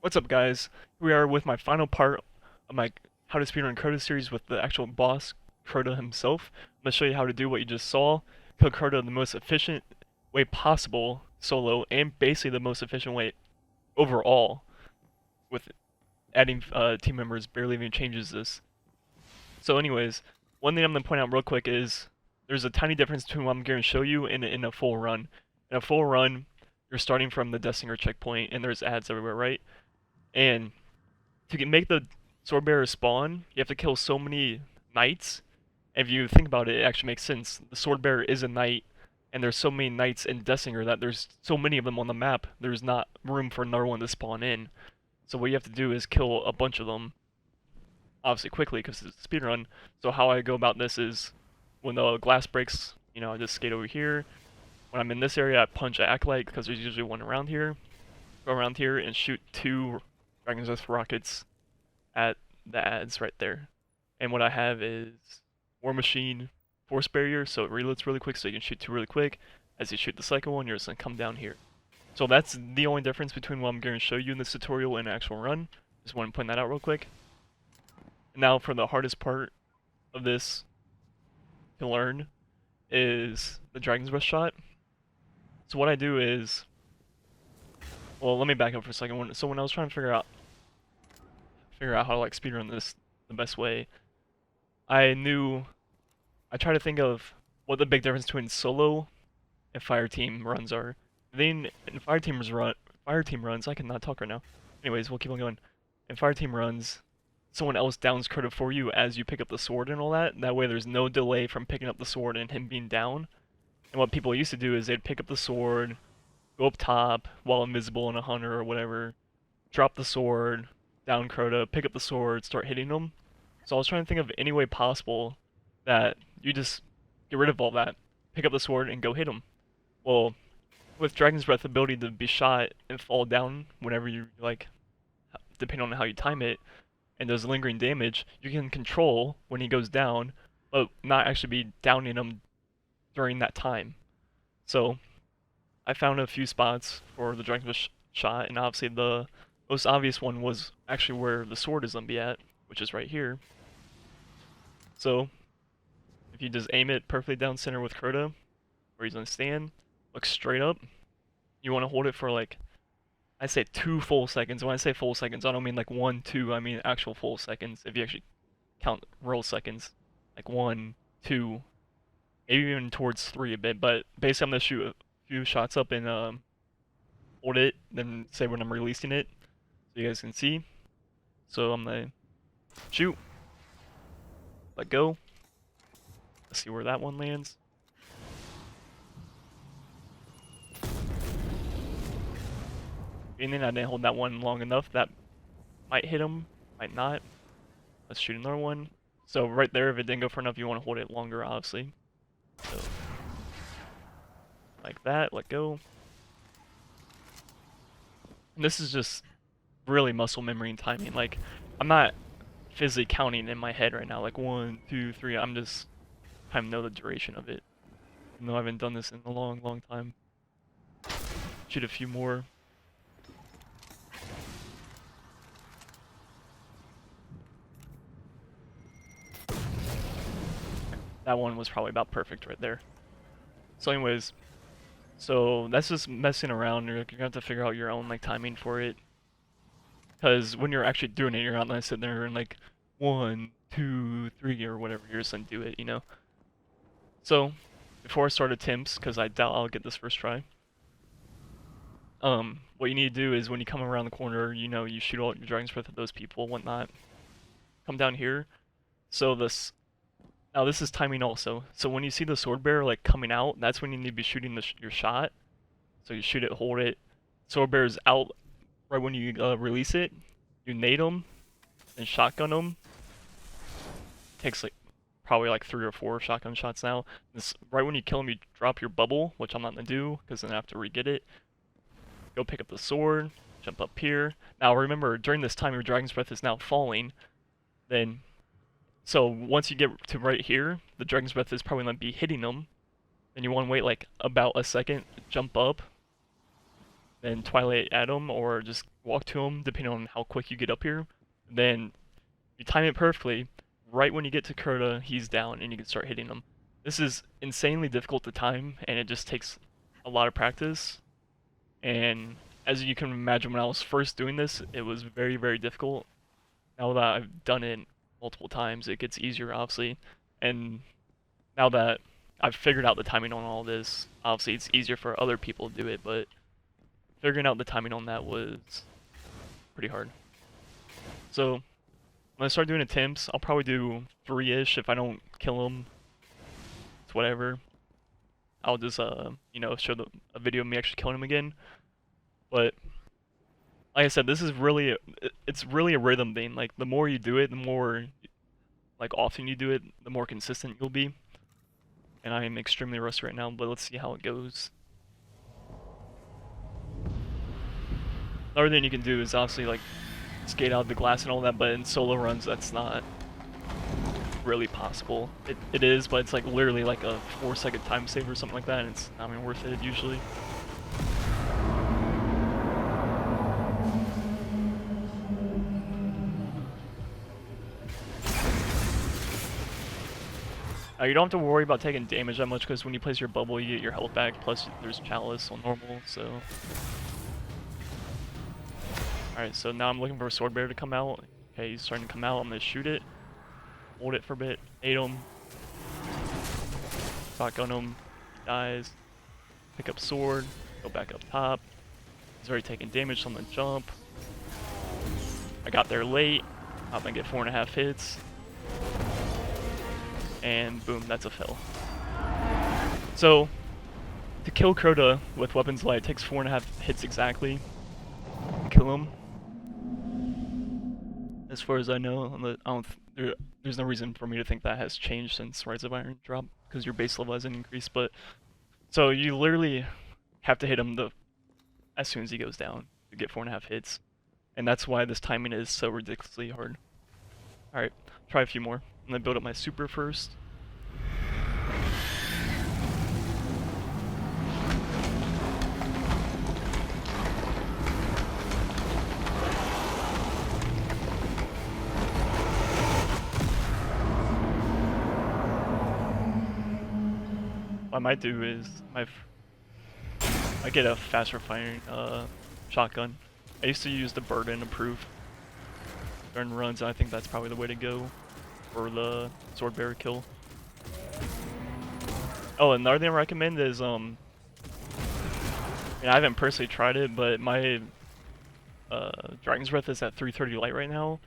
What's up, guys? We are with my final part of my How to Speedrun Crota series with the actual boss, Crota himself. I'm going to show you how to do what you just saw. Kill Crota the most efficient way possible, solo, and basically the most efficient way overall, with adding team members barely even changes this. So anyways, one thing I'm going to point out real quick is there's a tiny difference between what I'm going to show you and in a full run. In a full run, you're starting from the Destinger checkpoint, and there's ads everywhere, right? And make the sword bearer spawn, you have to kill so many knights. If you think about it, it actually makes sense. The sword bearer is a knight, and there's so many knights in Destinger that there's so many of them on the map, there's not room for another one to spawn in. So what you have to do is kill a bunch of them, obviously quickly because it's a speedrun. So how I go about this is, when the glass breaks, I just skate over here. When I'm in this area, I punch an acolyte because there's usually one around here. Go around here and shoot 2 Dragon's Breath rockets at the ads right there. And what I have is War Machine Force Barrier, so it reloads really quick, so you can shoot 2 really quick. As you shoot the second one, you're just gonna come down here. So that's the only difference between what I'm going to show you in this tutorial and actual run. Just want to point that out real quick. And now for the hardest part of this to learn is the Dragon's Breath shot. So what I do is, well, let me back up for a second. So when I was trying to figure out how to like speedrun this the best way, I tried to think of what the big difference between solo and fire team runs are. Then in fire team runs, I cannot talk right now. Anyways, we'll keep on going. In fire team runs, someone else downs Crota for you as you pick up the sword and all that. That way there's no delay from picking up the sword and him being down. And what people used to do is they'd pick up the sword, go up top while invisible on a hunter or whatever, drop the sword, down Crota, pick up the sword, start hitting them. So I was trying to think of any way possible that you just get rid of all that, pick up the sword and go hit them. Well, with Dragon's Breath ability to be shot and fall down whenever you like, depending on how you time it, and does lingering damage, you can control when he goes down, but not actually be downing him during that time. So I found a few spots for the Dragon's Breath shot, and obviously the most obvious one was actually where the sword is gonna be at, which is right here. So if you just aim it perfectly down center with Crota, where he's gonna stand, look straight up, you want to hold it for like, I say 2 full seconds. When I say full seconds, I don't mean like 1, 2, I mean actual full seconds. If you actually count real seconds, like 1, 2, maybe even towards 3 a bit. But basically, I'm gonna shoot a few shots up and hold it, then say when I'm releasing it, so you guys can see. So I'm gonna shoot, let go. Let's see where that one lands. And then I didn't hold that one long enough. That might hit him, might not. Let's shoot another one. So right there, if it didn't go far enough, you want to hold it longer, obviously. So like that, let go. And this is just really muscle memory and timing. Like, I'm not physically counting in my head right now, like 1, 2, 3. I'm just kind of know the duration of it. Even though I haven't done this in a long, long time. Shoot a few more. That one was probably about perfect right there. So anyways, so that's just messing around. You're gonna have to figure out your own like timing for it. Because when you're actually doing it, you're not gonna sit there and like 1, 2, 3 or whatever. You're just gonna do it, So before I start attempts, because I doubt I'll get this first try. What you need to do is when you come around the corner, you shoot all your Dragon's Breath at those people, whatnot. Come down here. So now this is timing also. So when you see the sword bearer like coming out, that's when you need to be shooting your shot. So you shoot it, hold it. Sword bearer's out right when you release it. You nade him, and shotgun him. Takes like probably like 3 or 4 shotgun shots now. Right when you kill him, you drop your bubble, which I'm not gonna do because then I have to re-get it. Go pick up the sword, jump up here. Now remember, during this time your Dragon's Breath is now falling. So once you get to right here, the Dragon's Breath is probably going to be hitting them. Then you want to wait like about a second, jump up, then Twilight at them, or just walk to him, depending on how quick you get up here. Then you time it perfectly. Right when you get to Crota, he's down and you can start hitting him. This is insanely difficult to time, and it just takes a lot of practice. And as you can imagine, when I was first doing this, it was very, very difficult. Now that I've done it multiple times, it gets easier, obviously. And now that I've figured out the timing on all this, obviously it's easier for other people to do it, but figuring out the timing on that was pretty hard. So when I start doing attempts, I'll probably do 3-ish. If I don't kill him, it's whatever. I'll just, you know, show a video of me actually killing him again. But like I said, this is really, it's really a rhythm thing. Like, the more you do it, the more, like, often you do it, the more consistent you'll be. And I am extremely rusty right now, but let's see how it goes. Another thing you can do is obviously, like, skate out of the glass and all that, but in solo runs, that's not really possible. It is, but it's like literally like a 4-second time save or something like that, and it's not even worth it usually. You don't have to worry about taking damage that much, because when you place your bubble, you get your health back, plus there's Chalice on normal, so... Alright, so now I'm looking for a Sword Bear to come out. Okay, he's starting to come out, I'm gonna shoot it. Hold it for a bit, ate him. Shotgun him, he dies. Pick up sword, go back up top. He's already taking damage, so I'm gonna jump. I got there late, I'm gonna get 4.5 hits. And boom, that's a fill. So, to kill Crota with Weapons Light, it takes 4.5 hits exactly to kill him. As far as I know, there's no reason for me to think that has changed since Rise of Iron dropped, because your base level hasn't increased, but... So you literally have to hit him as soon as he goes down to get 4.5 hits. And that's why this timing is so ridiculously hard. Alright, try a few more. I'm gonna build up my super first. What I might do is I get a faster firing shotgun. I used to use the Burden Improve during runs, and I think that's probably the way to go for the Sword Bearer kill. Oh, another thing I recommend is I haven't personally tried it, but my Dragon's Breath is at 330 light right now.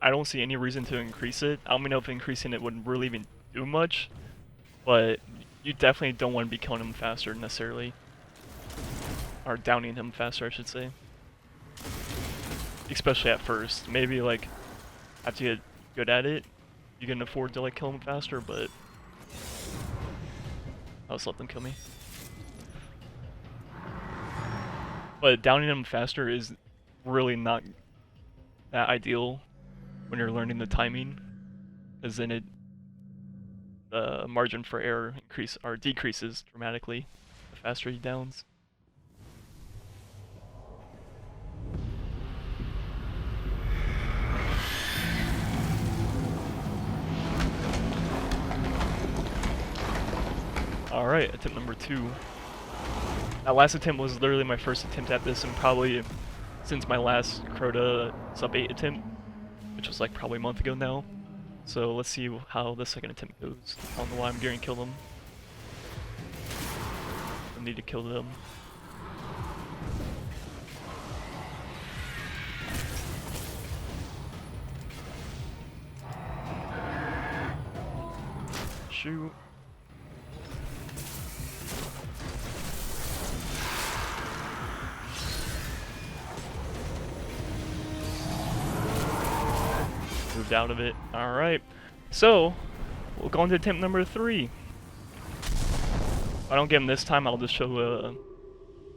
I don't see any reason to increase it. I don't know if increasing it would really even do much, but you definitely don't want to be killing him faster necessarily. Or downing him faster, I should say. Especially at first. Maybe like after you get good at it, you can afford to like kill him faster, but I'll just let them kill me. But downing him faster is really not that ideal when you're learning the timing, because then the margin for error decreases dramatically the faster he downs. Alright, attempt number 2. That last attempt was literally my first attempt at this, and probably since my last Crota sub 8 attempt, which was like probably a month ago now. So let's see how the second attempt goes. I don't know why I'm going to kill them. I need to kill them. Shoot. Moved out of it. Alright. So, we'll go on to attempt number 3. If I don't get him this time, I'll just show,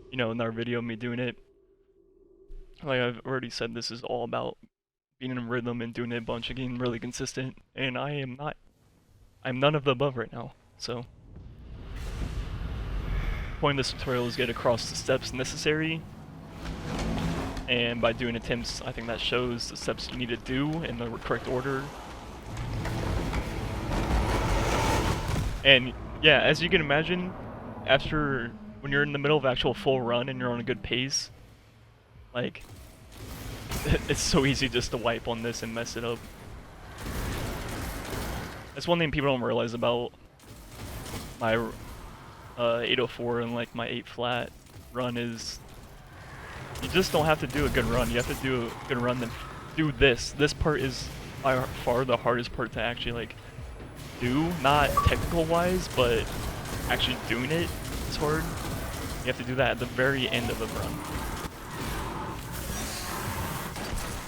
you know, another video of me doing it. Like I've already said, this is all about being in rhythm and doing it a bunch and getting really consistent. And I'm none of the above right now. So, the point of this tutorial is get across the steps necessary and by doing attempts, I think that shows the steps you need to do in the correct order. And yeah, as you can imagine, after when you're in the middle of actual full run and you're on a good pace, like it's so easy just to wipe on this and mess it up. That's one thing people don't realize about my 804 and like my 8 flat run is you just don't have to do a good run. You have to do a good run, then do this. This part is by far the hardest part to actually like do, not technical wise, but actually doing it is hard. You have to do that at the very end of the run.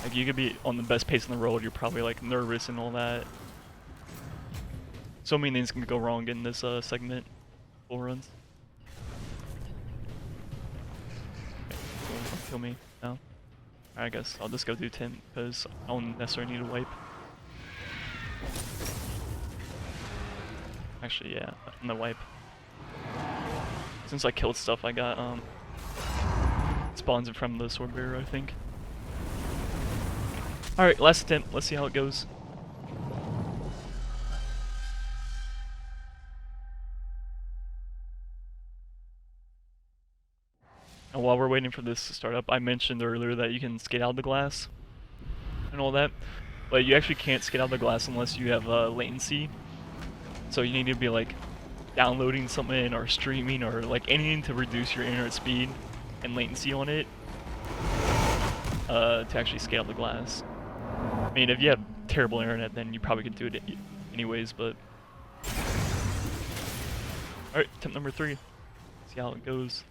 Like you could be on the best pace in the road, you're probably like nervous and all that. So many things can go wrong in this segment, full runs. Okay, kill me now. I guess I'll just go do 10 because I don't necessarily need a wipe. Actually, yeah, no wipe. Since I killed stuff, I got spawns in front of the sword bearer, I think. All right, last attempt. Let's see how it goes. And while we're waiting for this to start up, I mentioned earlier that you can skate out of the glass and all that, but you actually can't skate out of the glass unless you have latency. So you need to be like downloading something or streaming or like anything to reduce your internet speed and latency on it to actually skate out the glass. I mean, if you have terrible internet, then you probably could do it anyways, but... Alright, attempt number 3. See how it goes.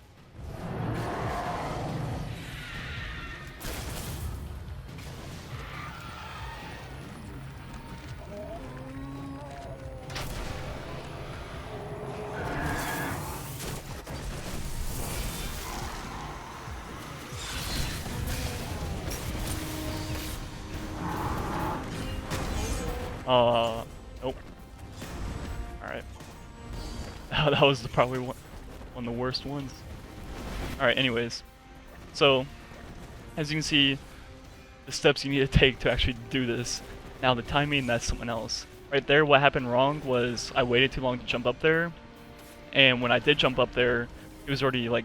Nope. Alright. That was probably one of the worst ones. Alright, anyways. So, as you can see, the steps you need to take to actually do this. Now the timing, that's something else. Right there, what happened wrong was I waited too long to jump up there. And when I did jump up there, it was already like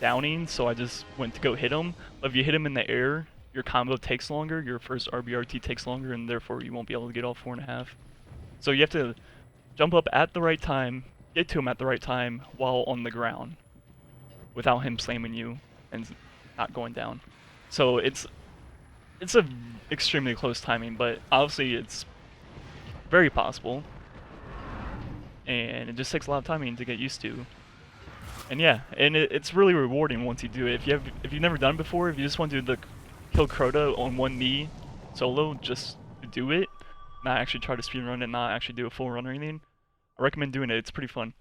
downing, so I just went to go hit him. But if you hit him in the air, your combo takes longer, your first RBRT takes longer, and therefore you won't be able to get all 4.5. So you have to jump up at the right time, get to him at the right time while on the ground, without him slamming you and not going down. So it's a extremely close timing, but obviously it's very possible, and it just takes a lot of timing to get used to. And yeah, and it's really rewarding once you do it. If you've never done it before, if you just want to do the kill Crota on one knee solo just to do it, not actually try to speedrun and not actually do a full run or anything, I recommend doing it. It's pretty fun.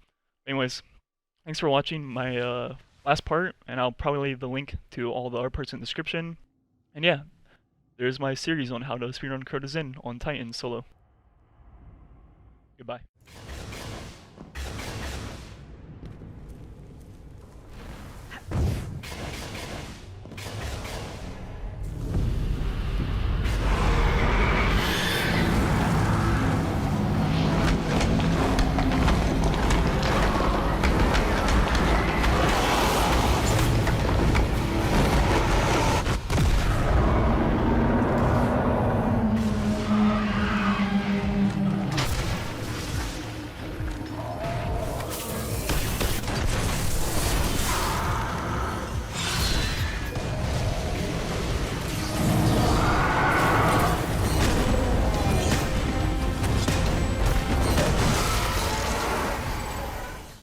Anyways, thanks for watching my last part, and I'll probably leave the link to all the other parts in the description. And yeah, there's my series on how to speedrun Crota Zen on Titan solo. Goodbye.